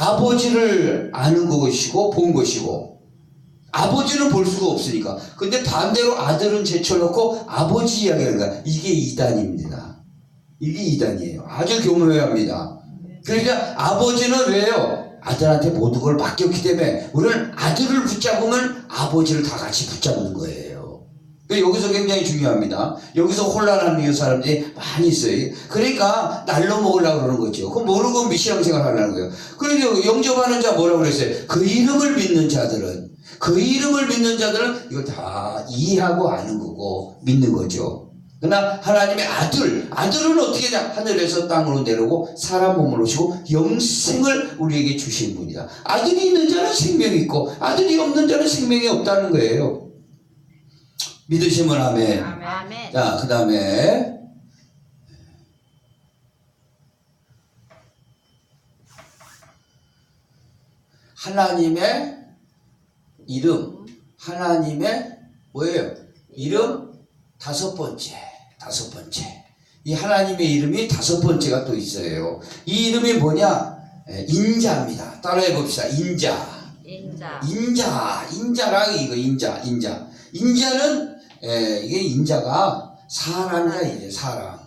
아버지를 아는 것이고 본 것이고, 아버지는 볼 수가 없으니까. 근데 반대로 아들은 제쳐놓고 아버지 이야기하는 거야. 이게 이단입니다. 이게 이단이에요. 아주 교묘해야 합니다. 그러니까 아버지는 왜요? 아들한테 모든 걸 맡겼기 때문에 우리는 아들을 붙잡으면 아버지를 다 같이 붙잡는 거예요. 여기서 굉장히 중요합니다. 여기서 혼란하는 사람들이 많이 있어요. 그러니까 날로 먹으려고 그러는 거죠. 그럼 모르고 미신앙생활 하려는 거예요. 그러니까 영접하는 자 뭐라고 그랬어요? 그 이름을 믿는 자들은, 그 이름을 믿는 자들은 이걸 다 이해하고 아는 거고 믿는 거죠. 그러나 하나님의 아들은 어떻게 하냐? 하늘에서 땅으로 내려오고 사람 몸을 오시고 영생을 우리에게 주신 분이다. 아들이 있는 자는 생명이 있고 아들이 없는 자는 생명이 없다는 거예요. 믿으시면 아멘. 아멘. 자, 그 다음에 하나님의 이름, 하나님의 뭐예요? 이름 다섯 번째. 이 하나님의 이름이 다섯 번째가 또 있어요. 이 이름이 뭐냐? 인자입니다. 따라해 봅시다. 인자랑 이거 인자는 이게 인자가 사람이야. 이제 사람,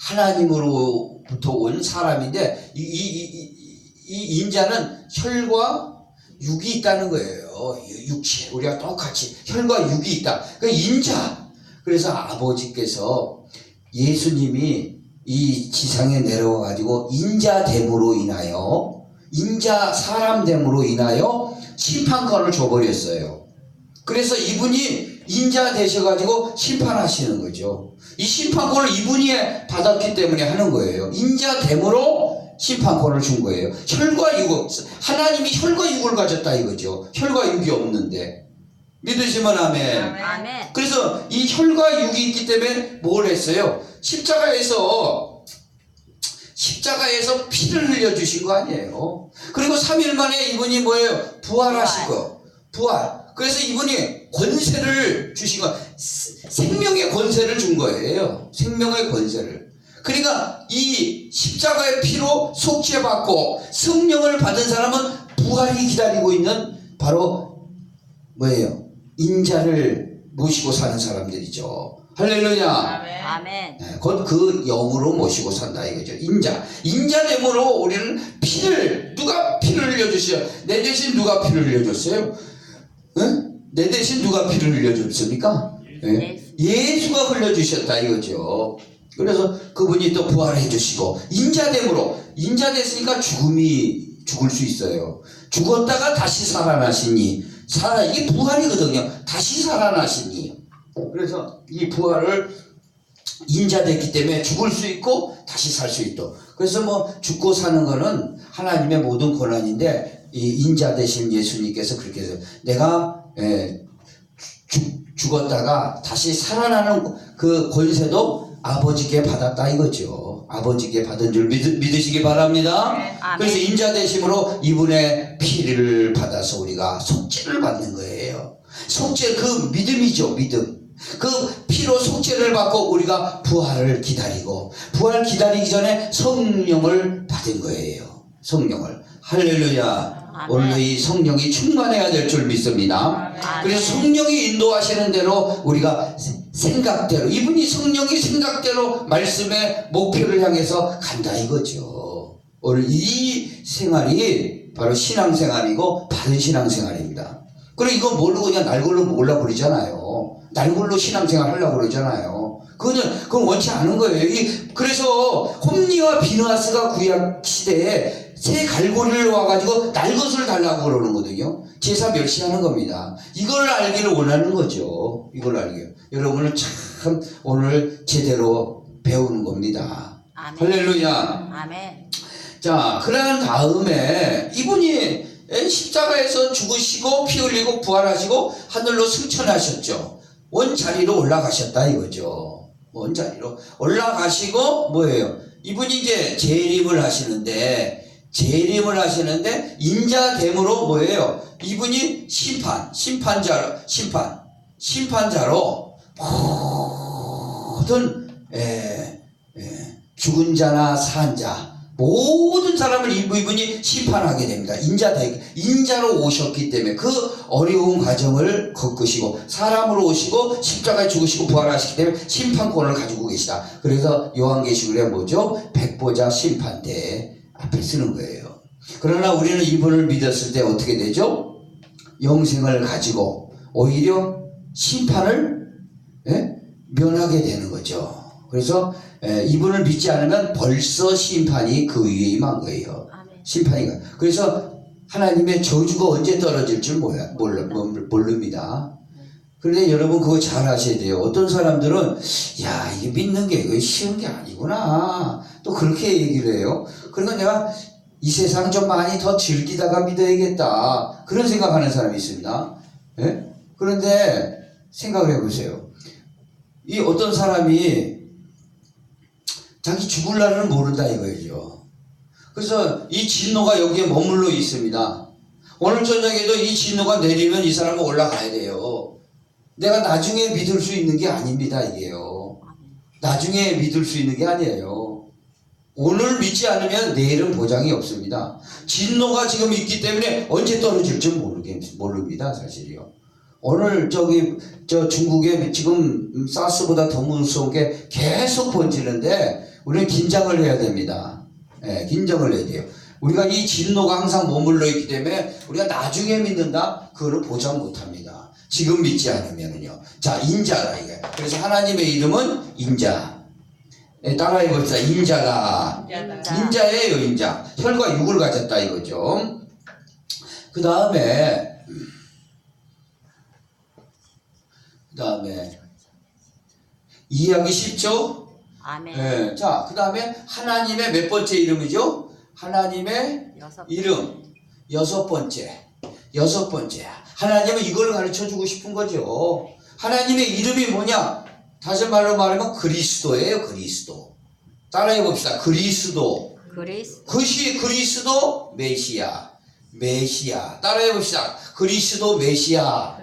하나님으로부터 온 사람인데 이 인자는 혈과 육이 있다는 거예요. 육체, 우리가 똑같이 혈과 육이 있다. 그 인자. 그래서 아버지께서 예수님이 이 지상에 내려와 가지고 인자됨으로 인하여, 인자 사람됨으로 인하여 심판권을 줘버렸어요. 그래서 이분이 인자 되셔가지고 심판하시는 거죠. 이 심판권을 이분이 받았기 때문에 하는 거예요. 인자됨으로 심판권을 준 거예요. 혈과 육, 하나님이 혈과 육을 가졌다 이거죠. 혈과 육이 없는데. 믿으시면 아멘. 아멘. 그래서 이 혈과 육이 있기 때문에 뭘 했어요? 십자가에서 피를 흘려주신 거 아니에요. 그리고 3일 만에 이분이 뭐예요? 부활하신 거. 부활. 그래서 이분이 권세를 주신 거. 생명의 권세를 준 거예요. 생명의 권세를. 그러니까 이 십자가의 피로 속죄받고 성령을 받은 사람은 부활이 기다리고 있는 바로 뭐예요? 인자를 모시고 사는 사람들이죠. 할렐루야. 아멘. 네, 곧 그 영으로 모시고 산다 이거죠. 인자됨으로 우리는 누가 피를 흘려주셔요? 내 대신 누가 피를 흘려줬어요? 응? 내 대신 누가 피를 흘려줬습니까? 네? 예수가 흘려주셨다 이거죠. 그래서 그분이 또 부활해 주시고, 인자 됐으니까 죽을 수 있어요. 죽었다가 다시 살아나시니, 이게 부활이거든요. 다시 살아나시니. 그래서 이 부활을 인자됐기 때문에 죽을 수 있고 다시 살 수 있도록. 그래서 뭐 죽고 사는 거는 하나님의 모든 권한인데, 이 인자 되신 예수님께서 그렇게 해서 내가 죽었다가 다시 살아나는 그 권세도 아버지께 받았다 이거죠. 아버지께 받은 줄 믿으시기 바랍니다. 그래서 인자 되심으로 이분의 피를 받아서 우리가 속죄를 받는 거예요. 속죄, 그 믿음이죠. 믿음. 그 피로 속죄를 받고 우리가 부활을 기다리고, 부활 기다리기 전에 성령을 받은 거예요. 성령을. 할렐루야. 오늘 이 성령이 충만해야 될 줄 믿습니다. 그래서 성령이 인도하시는 대로 우리가 생각대로, 이분이 성령이 생각대로 말씀의 목표를 향해서 간다 이거죠. 오늘 이 생활이 바로 신앙생활이고 바른 신앙생활입니다. 그리고 이거 모르고 그냥 날걸로 몰라 버리잖아요. 날걸로 신앙생활 하려고 그러잖아요. 그건 원치 않은 거예요. 그래서 홈리와 비누아스가 구약 시대에 새 갈고리를 와가지고 날 것을 달라고 그러는 거거든요. 제사 멸시하는 겁니다. 이걸 알기를 원하는 거죠. 이걸 알게요. 여러분은 참 오늘 제대로 배우는 겁니다. 아멘. 할렐루야. 아멘. 자, 그런 다음에 이분이 십자가에서 죽으시고 피 흘리고 부활하시고 하늘로 승천하셨죠. 원자리로 올라가셨다 이거죠. 원자리로 올라가시고 뭐예요? 이분이 이제 재림을 하시는데 인자됨으로 뭐예요? 이분이 심판자로 모든 죽은 자나 산 자, 모든 사람을 이분이 심판하게 됩니다. 인자로 오셨기 때문에 그 어려운 과정을 겪으시고 사람으로 오시고 십자가에 죽으시고 부활하시기 때문에 심판권을 가지고 계시다. 그래서 요한계시록에 뭐죠? 백보자 심판대 앞에 쓰는 거예요. 그러나 우리는 이분을 믿었을 때 어떻게 되죠? 영생을 가지고 오히려 심판을 면하게 되는 거죠. 그래서 이분을 믿지 않으면 벌써 심판이 그 위에 임한 거예요. 심판이. 그래서 하나님의 저주가 언제 떨어질 줄 모릅니다. 그런데 여러분 그거 잘 아셔야 돼요. 어떤 사람들은 야 이게 믿는 게 쉬운 게 아니구나 또 그렇게 얘기를 해요. 그러니까 내가 이 세상 좀 많이 더 즐기다가 믿어야겠다 그런 생각하는 사람이 있습니다. 그런데 생각을 해보세요. 이 어떤 사람이 자기 죽을 날은 모른다 이거죠. 그래서 이 진노가 여기에 머물러 있습니다. 오늘 저녁에도 이 진노가 내리면 이 사람은 올라가야 돼요. 내가 나중에 믿을 수 있는 게 아닙니다 이게요. 나중에 믿을 수 있는 게 아니에요. 오늘 믿지 않으면 내일은 보장이 없습니다. 진노가 지금 있기 때문에 언제 떨어질지 모릅니다 사실이요. 오늘 저 중국에 지금 사스보다 더 무서운 게 계속 번지는데 우리는 긴장을 해야 됩니다. 긴장을 해야 돼요. 우리가 이 진노가 항상 머물러 있기 때문에 우리가 나중에 믿는다? 그거를 보장 못합니다. 지금 믿지 않으면요. 자, 인자라 이게. 그래서 하나님의 이름은 인자. 따라해 봅시다. 인자다. 인자예요, 인자. 혈과 육을 가졌다 이거죠. 그 다음에 이해하기 쉽죠? 아멘. 자, 그 다음에 하나님의 몇 번째 이름이죠? 하나님의 이름 여섯 번째. 하나님은 이걸 가르쳐 주고 싶은 거죠. 하나님의 이름이 뭐냐? 다시 말하면 그리스도예요. 그리스도. 따라해 봅시다. 그리스도. 그것이 그리스도 메시아. 따라해 봅시다. 그리스도 메시아.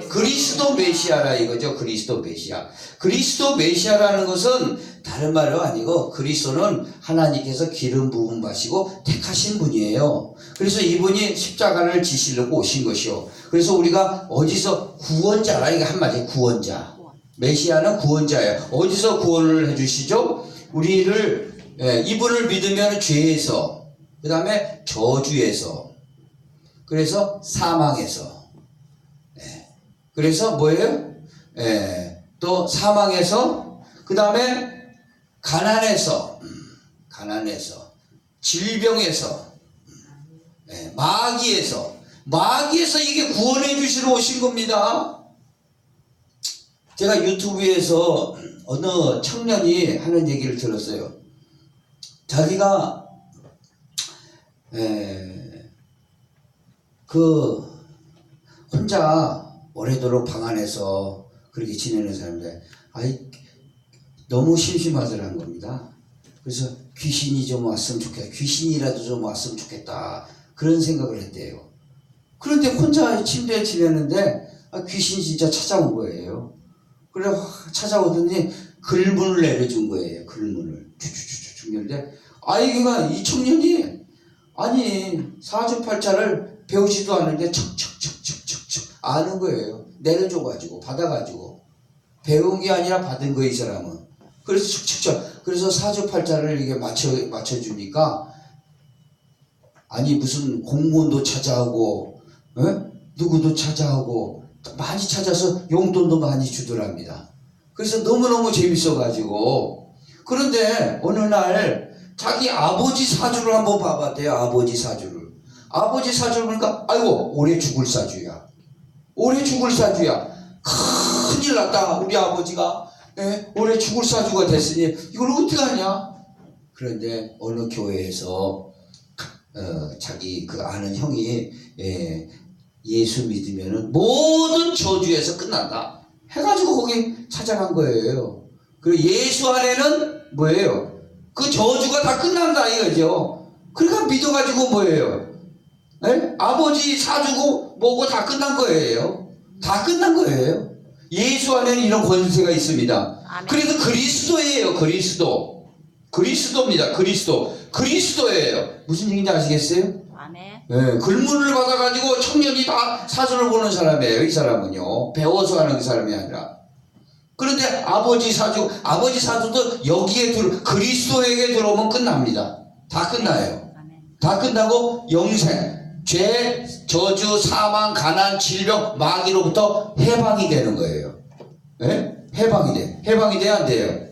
그리스도 메시아라 이거죠. 그리스도 메시아. 그리스도 메시아라는 것은 다른 말은 아니고 그리스도는 하나님께서 기름 부음 받으시고 택하신 분이에요. 그래서 이분이 십자가를 지시려고 오신 것이요. 그래서 우리가 어디서 구원자라 이게 한마디 구원자. 메시아는 구원자예요. 어디서 구원을 해주시죠? 우리를 이분을 믿으면 죄에서 그 다음에 저주에서 그래서 사망에서 그래서 뭐예요? 또 사망에서 그 다음에 가난에서 질병에서 마귀에서 이게 구원해 주시러 오신 겁니다. 제가 유튜브에서 어느 청년이 하는 얘기를 들었어요. 자기가 혼자 오래도록 방 안에서 그렇게 지내는 사람들 너무 심심하더라는 겁니다. 그래서 귀신이 좀 왔으면 좋겠다. 귀신이라도 좀 왔으면 좋겠다. 그런 생각을 했대요. 그런데 혼자 침대에 지내는데 귀신이 진짜 찾아온 거예요. 그래 찾아오더니 글문을 내려준 거예요. 글문을 쭉쭉쭉 내는데 그러니까 이 청년이 사주팔자를 배우지도 않는데 척척척척척척 아는 거예요. 내려줘가지고 받아가지고 배운 게 아니라 받은 거예요 이 사람은. 그래서 척척척 그래서 사주팔자를 이게 맞춰주니까 무슨 공무원도 찾아오고 누구도 찾아오고 많이 찾아서 용돈도 많이 주더랍니다. 그래서 너무너무 재밌어가지고 그런데 어느 날 자기 아버지 사주를 한번 봐봤대요. 아버지 사주를 보니까 올해 죽을 사주야. 큰일 났다. 우리 아버지가 올해 죽을 사주가 됐으니 이걸 어떻게 하냐. 그런데 어느 교회에서 자기 그 아는 형이 예수 믿으면은 모든 저주에서 끝난다 해가지고 거기 찾아간 거예요. 그리고 예수 안에는 뭐예요? 그 저주가 다 끝난다 이거죠. 그러니까 믿어가지고 뭐예요? 아버지 사주고 뭐고 다 끝난 거예요. 예수 안에는 이런 권세가 있습니다. 아멘. 그래서 그리스도예요. 그리스도. 그리스도입니다. 그리스도예요. 무슨 얘기인지 아시겠어요? 아멘. 예, 글문을 받아가지고 청년이 다 사주를 보는 사람이에요. 이 사람은요. 배워서 하는 그 사람이 아니라. 그런데 아버지 사주도 여기에 그리스도에게 들어오면 끝납니다. 다 끝나요. 아멘. 다 끝나고 영생, 죄, 저주, 사망, 가난, 질병, 마귀로부터 해방이 되는 거예요. 예? 해방이 돼야 안 돼요.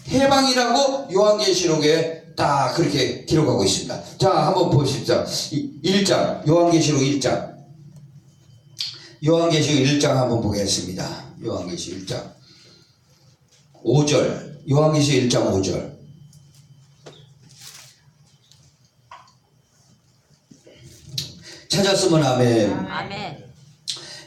해방이라고 요한계시록에 딱 그렇게 기록하고 있습니다. 자, 한번 보십시오. 1장, 요한계시록 1장. 요한계시록 1장 한번 보겠습니다. 요한계시록 1장. 5절. 요한계시록 1장 5절. 찾았으면 아멘. 아멘.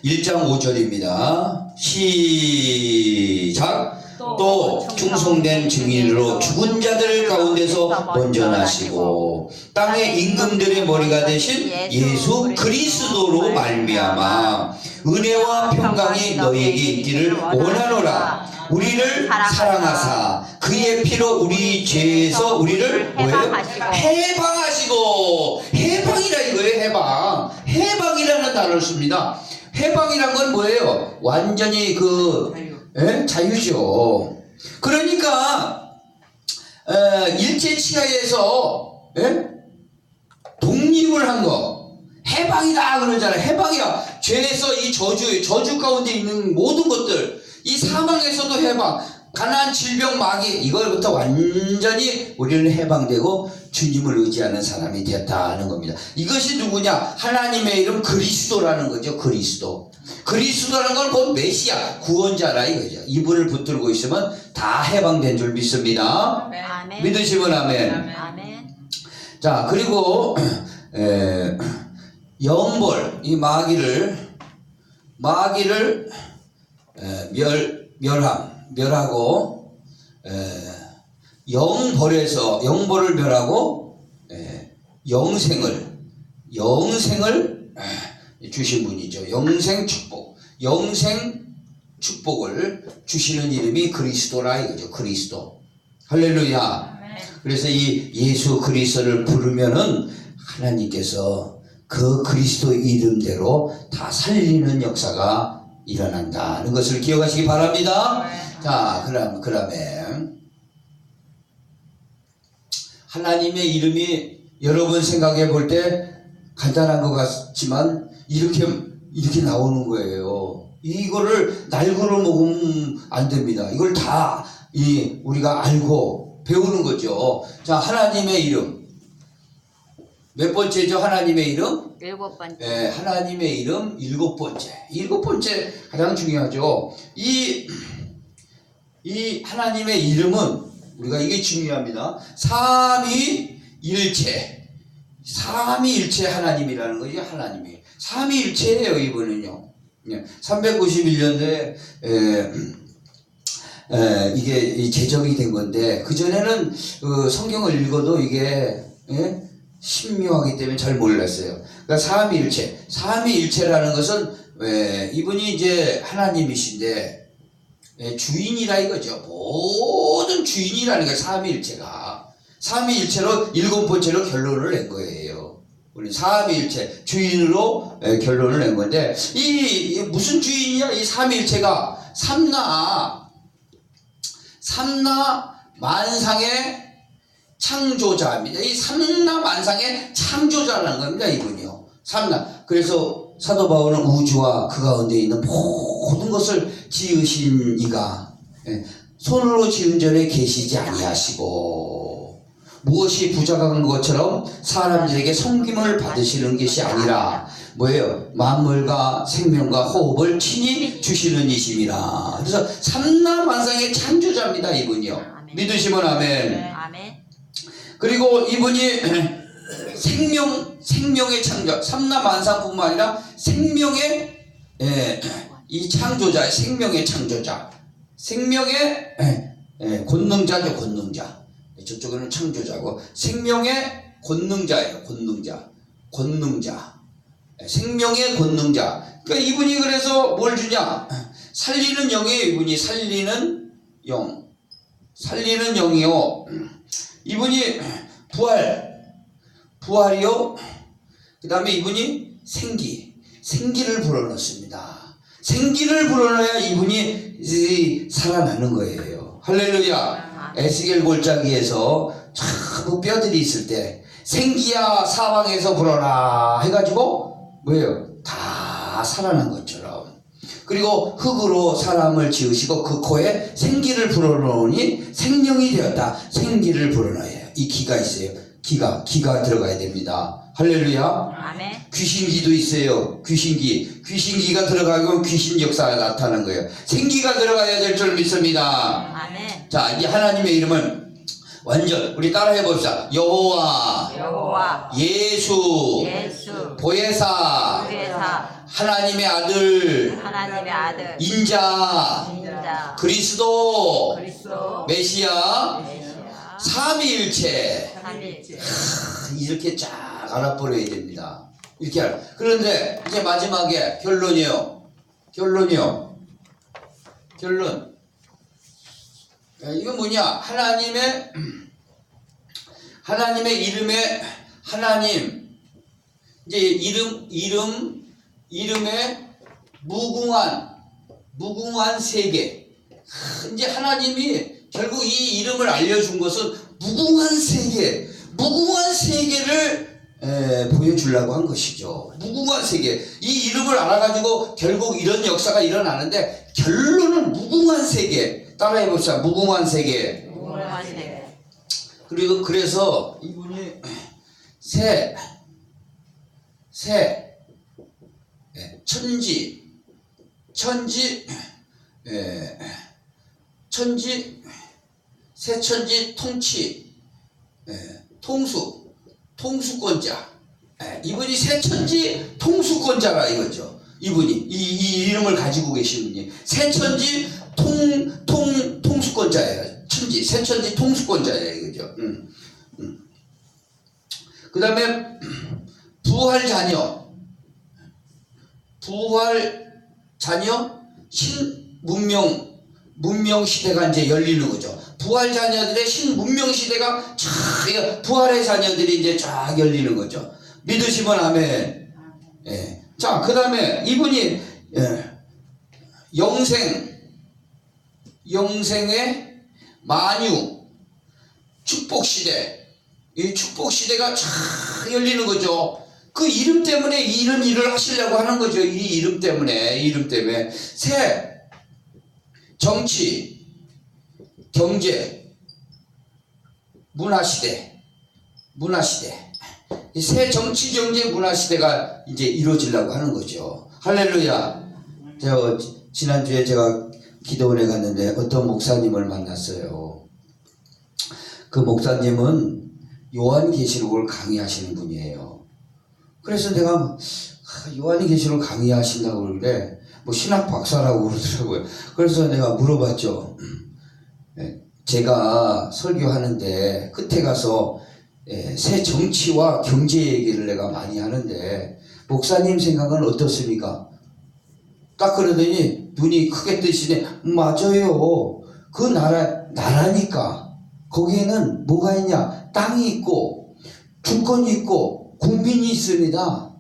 1장 5절입니다. 시작. 또 충성된 증인으로 죽은 자들 가운데서 먼저 나시고 땅의 임금들의 머리가 되신 예수 그리스도로 말미암아 은혜와 평강이 너희에게 있기를 원하노라. 우리를 사랑하사 그의 피로 우리 죄에서 우리를 뭐예요? 해방하시고. 해방이라 이거예요. 해방이라는 단어를 씁니다. 해방이란 건 뭐예요? 완전히 자유죠. 그러니까 일제 치하에서 독립을 한 거 해방이다 그러잖아요. 해방이야. 죄에서 이 저주 가운데 있는 모든 것들, 이 사망에서도 해방, 가난, 질병, 마귀, 이걸부터 완전히 우리는 해방되고 주님을 의지하는 사람이 됐다는 겁니다. 이것이 누구냐? 하나님의 이름 그리스도라는 거죠. 그리스도라는 건 곧 메시아, 구원자라 이거죠. 이분을 붙들고 있으면 다 해방된 줄 믿습니다. 아멘. 믿으시면 아멘. 아멘. 자, 그리고 영벌, 이 마귀를 멸하고 영벌을 멸하고 영생을 주신 분이죠. 영생 축복을 주시는 이름이 그리스도라 이거죠. 그리스도. 할렐루야. 그래서 이 예수 그리스도를 부르면은 하나님께서 그 그리스도 이름대로 다 살리는 역사가 일어난다는 것을 기억하시기 바랍니다. 자, 그러면 하나님의 이름이 여러분 생각해 볼 때 간단한 것 같지만 이렇게 나오는 거예요. 이거를 날고를 먹으면 안 됩니다. 이걸 다 우리가 알고 배우는 거죠. 자, 하나님의 이름 몇 번째죠? 하나님의 이름? 7번째. 네, 하나님의 이름 7번째. 7번째 가장 중요하죠. 이 하나님의 이름은 우리가 이게 중요합니다. 삼위일체 하나님이라는 거죠. 하나님이 삼위일체예요. 이분은요. 391년도에 이게 제정이 된 건데 그 전에는 성경을 읽어도 이게 신묘하기 때문에 잘 몰랐어요. 그러니까 삼위일체라는 것은 이분이 이제 하나님이신데 주인이라 이거죠. 모든 주인이라는 거예요. 삼위일체로 7번째로 결론을 낸 거예요. 우리 삼위일체 주인으로 결론을 낸 건데 이 무슨 주인이야? 이 삼위일체가 삼라 만상의 창조자입니다. 이 삼라만상의 창조자라는 겁니다. 이분이요. 삼라. 그래서 사도 바울은 우주와 그 가운데 있는 모든 것을 지으신 이가 손으로 지은 전에 계시지 아니하시고 무엇이 부족한 것처럼 사람들에게 섬김을 받으시는 것이 아니라 뭐예요? 만물과 생명과 호흡을 친히 주시는 이심이라. 그래서 삼라만상의 창조자입니다. 이분이요. 아멘. 믿으시면 아멘. 아멘. 그리고 이분이 생명의 창조, 삼라만상뿐만 아니라 생명의 이 창조자, 생명의 창조자, 생명의 권능자죠. 권능자. 저쪽에는 창조자고 생명의 권능자예요. 권능자. 생명의 권능자. 그러니까 이분이 그래서 뭘 주냐? 살리는 영이에요. 이분이 살리는 영이요. 이분이 부활이요. 그 다음에 이분이 생기를 불어넣습니다. 생기를 불어넣어야 이분이 살아나는 거예요. 할렐루야. 에스겔 골짜기에서 전부 뼈들이 있을 때 생기야 사방에서 불어라 해가지고 뭐예요? 다 살아난 것처럼. 그리고 흙으로 사람을 지으시고 그 코에 생기를 불어넣으니 생명이 되었다. 생기를 불어넣어요. 이 기가 있어요. 기가 들어가야 됩니다. 할렐루야. 아멘. 귀신기도 있어요. 귀신기가 들어가면 귀신 역사가 나타나는 거예요. 생기가 들어가야 될 줄 믿습니다. 아멘. 자, 이 하나님의 이름은 완전 우리 따라해 봅시다. 여호와, 예수, 보혜사, 하나님의 아들, 인자, 그리스도, 메시아, 삼위일체. 이렇게 쫙 알아버려야 됩니다. 이렇게 그런데 이제 마지막에 결론이요. 결론. 이건 뭐냐? 하나님의 이름에 하나님, 이제 이름에 무궁한 세계. 이제 하나님이 결국 이 이름을 알려준 것은 무궁한 세계를 보여주려고 한 것이죠. 무궁한 세계. 이 이름을 알아가지고 결국 이런 역사가 일어나는데 결론은 무궁한 세계. 따라해 봅시다. 무궁한 세계. 그리고 그래서 이분이 새천지 통수권자. 이분이 새천지 통수권자라 이거죠. 이분이 이 이름을 가지고 계신 분이 새천지 통수권자예요. 새천지 통수권자예요 이거죠. 그 다음에 부활 자녀 문명 시대가 이제 열리는 거죠. 부활 자녀들의 신문명 시대가 쫙, 부활의 자녀들이 이제 쫙 열리는 거죠. 믿으시면 아멘. 예. 자, 그 다음에 이분이 영생의 만유 축복 시대. 이 축복 시대가 쫙 열리는 거죠. 그 이름 때문에 이런 일을 하시려고 하는 거죠. 이 이름 때문에. 정치, 경제, 문화시대. 이 새 정치, 경제, 문화시대가 이제 이루어지려고 하는 거죠. 할렐루야. 제가 지난주에 제가 기도원에 갔는데 어떤 목사님을 만났어요. 그 목사님은 요한계시록을 강의하시는 분이에요. 그래서 내가 요한계시록 강의하신다고 그래. 뭐 신학 박사라고 그러더라고요. 그래서 내가 물어봤죠. 제가 설교하는데 끝에 가서 새 정치와 경제 얘기를 내가 많이 하는데 목사님 생각은 어떻습니까? 딱 그러더니 눈이 크게 뜨시네. 맞아요. 그 나라니까 거기에는 뭐가 있냐? 땅이 있고 주권이 있고 국민이 있습니다.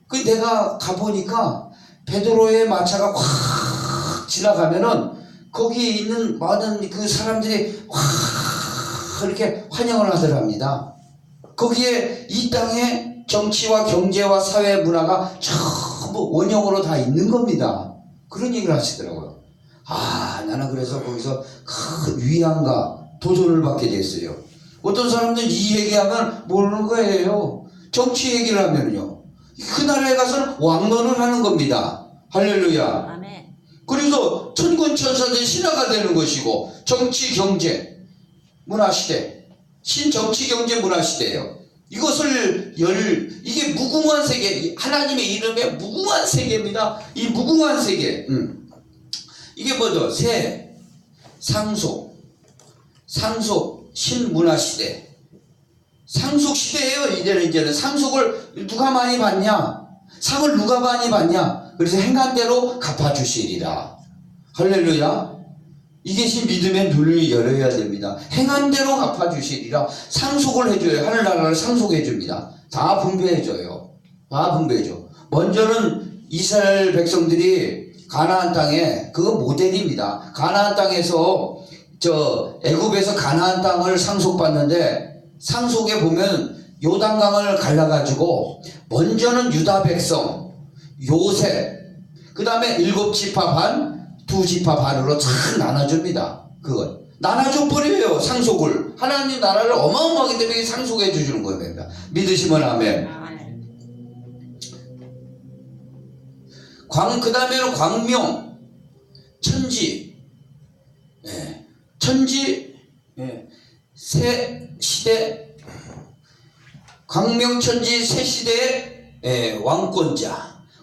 그 내가 가보니까 베드로의 마차가 확 지나가면은 거기에 있는 많은 그 사람들이 확 이렇게 환영을 하더랍니다. 거기에 이 땅에 정치와 경제와 사회 문화가 전부 원형으로 다 있는 겁니다. 그런 얘기를 하시더라고요. 나는 그래서 거기서 큰 위안과 도전을 받게 됐어요. 어떤 사람들은 이 얘기하면 모르는 거예요. 정치 얘기를 하면요. 그 나라에 가서는 왕론을 하는 겁니다. 할렐루야. 아멘. 그래서 천군 천사들이 신화가 되는 것이고 정치 경제 문화시대 신정치 경제 문화시대예요. 이게 무궁한 세계, 하나님의 이름에 무궁한 세계입니다. 이 무궁한 세계 이게 뭐죠? 상속 신문화시대 상속시대예요. 이제는 상속을 누가 많이 받냐? 상을 누가 많이 받냐? 그래서 행한 대로 갚아주시리라. 할렐루야. 이것이 믿음의 눈을 열어야 됩니다. 행한 대로 갚아주시리라. 상속을 해줘요. 하늘나라를 상속해 줍니다. 다 분배해줘요. 다 분배해줘. 먼저는 이스라엘 백성들이 가나안 땅에, 그거 모델입니다. 가나안 땅에서 애굽에서 가나안 땅을 상속받는데, 상속에 보면 요단강을 갈라가지고 먼저는 유다 백성 요셉, 그 다음에 7지파 반, 2지파 반으로 잘 나눠줍니다. 그걸 나눠줘 버려요. 상속을. 하나님 나라를 어마어마하기 때문에 상속해 주시는 거예요. 믿으시면 아멘. 그 다음에는 광명, 천지, 천지, 새 시대, 광명천지 새 시대의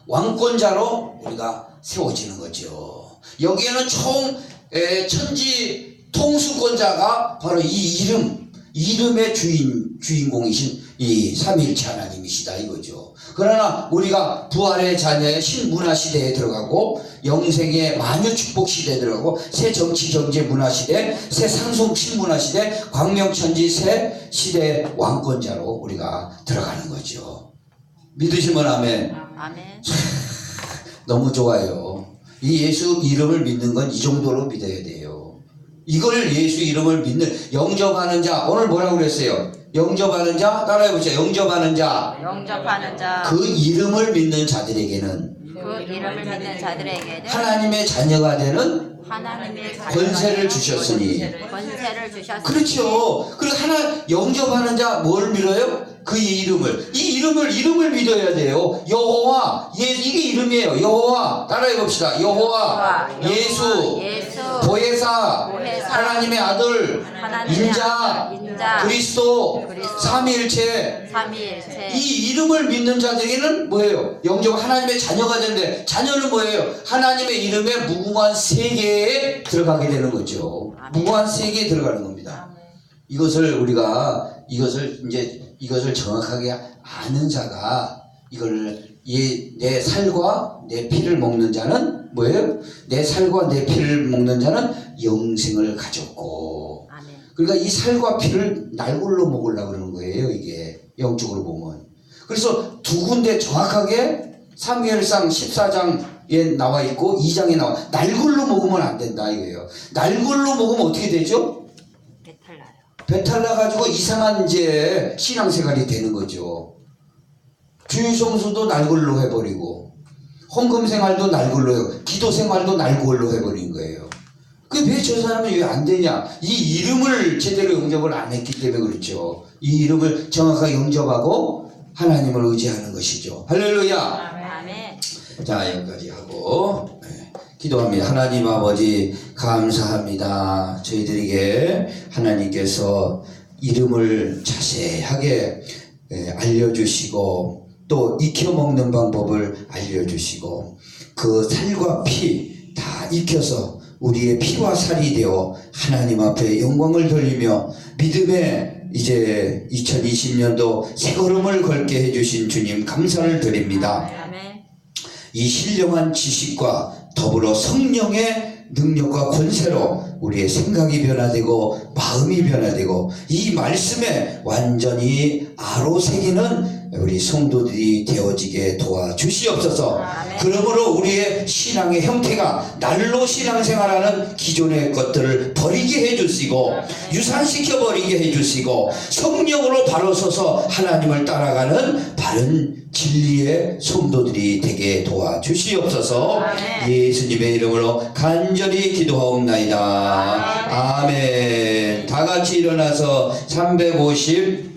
왕권자로 우리가 세워지는 거죠. 여기에는 총 천지 통수권자가 바로 이 이름의 주인공이신 이 삼위일체 하나님이시다 이거죠. 그러나 우리가 부활의 자녀의 신문화 시대에 들어가고 영생의 만유 축복 시대에 들어가고 새 정치 경제 문화 시대, 새 상속 신문화 시대, 광명천지 새 시대 왕권자로 우리가 들어가는 거죠. 믿으시면 아멘. 아멘. 너무 좋아요. 이 예수 이름을 믿는 건 이 정도로 믿어야 돼요. 이걸 예수 이름을 믿는 영접하는 자, 오늘 뭐라고 그랬어요? 영접하는 자, 따라해보세요. 영접하는 자. 영접하는 자. 그 이름을 믿는 자들에게는 그 이름을 믿는 자들에게는 하나님의 자녀가 되는 하나님의 권세를 주셨으니. 권세를 주셨으니. 그렇죠. 그리고 영접하는 자 뭘 믿어요? 그 이름을. 이 이름을 믿어야 돼요. 여호와, 이게 이름이에요. 여호와, 따라해 봅시다. 여호와, 예수, 보혜사, 하나님의 아들, 인자, 그리스도, 삼위일체. 이 이름을 믿는 자들에게는 뭐예요? 영접 하나님의 자녀가 되는데, 자녀는 뭐예요? 하나님의 이름에 무궁한 세계에 들어가게 되는 거죠. 무궁한 세계에 들어가는 겁니다. 이것을 정확하게 아는 자가, 내 살과 내 피를 먹는 자는 뭐예요? 내 살과 내 피를 먹는 자는 영생을 가졌고. 그러니까 이 살과 피를 날골로 먹으려고 그러는 거예요, 이게. 영적으로 보면. 그래서 두 군데 정확하게 사무엘상 14장에 나와 있고 2장에 나와. 날골로 먹으면 안 된다, 이거예요. 날골로 먹으면 어떻게 되죠? 배탈 나가지고 이상한 이제 신앙생활이 되는 거죠. 주유성수도 날골로 해버리고, 헌금생활도 날골로 해요. 기도생활도 날골로 해버린 거예요. 왜 저 사람은 왜 안 되냐? 이 이름을 제대로 영접을 안 했기 때문에 그렇죠. 이 이름을 정확하게 영접하고 하나님을 의지하는 것이죠. 할렐루야. 아멘. 자, 여기까지 하고 기도합니다. 하나님 아버지 감사합니다. 저희들에게 하나님께서 이름을 자세하게 알려주시고 또 익혀먹는 방법을 알려주시고 그 살과 피 다 익혀서 우리의 피와 살이 되어 하나님 앞에 영광을 돌리며 믿음의 이제 2020년도 새걸음을 걸게 해주신 주님 감사를 드립니다. 이 신령한 지식과 더불어 성령의 능력과 권세로 우리의 생각이 변화되고 마음이 변화되고 이 말씀에 완전히 아로새기는 우리 성도들이 되어지게 도와주시옵소서. 그러므로 우리의 신앙의 형태가 날로 신앙생활하는 기존의 것들을 버리게 해주시고 유산시켜 버리게 해주시고 성령으로 바로 서서 하나님을 따라가는 바른 진리의 성도들이 되게 도와주시옵소서. 예수님의 이름으로 간절히 기도하옵나이다. 아멘. 다 같이 일어나서 350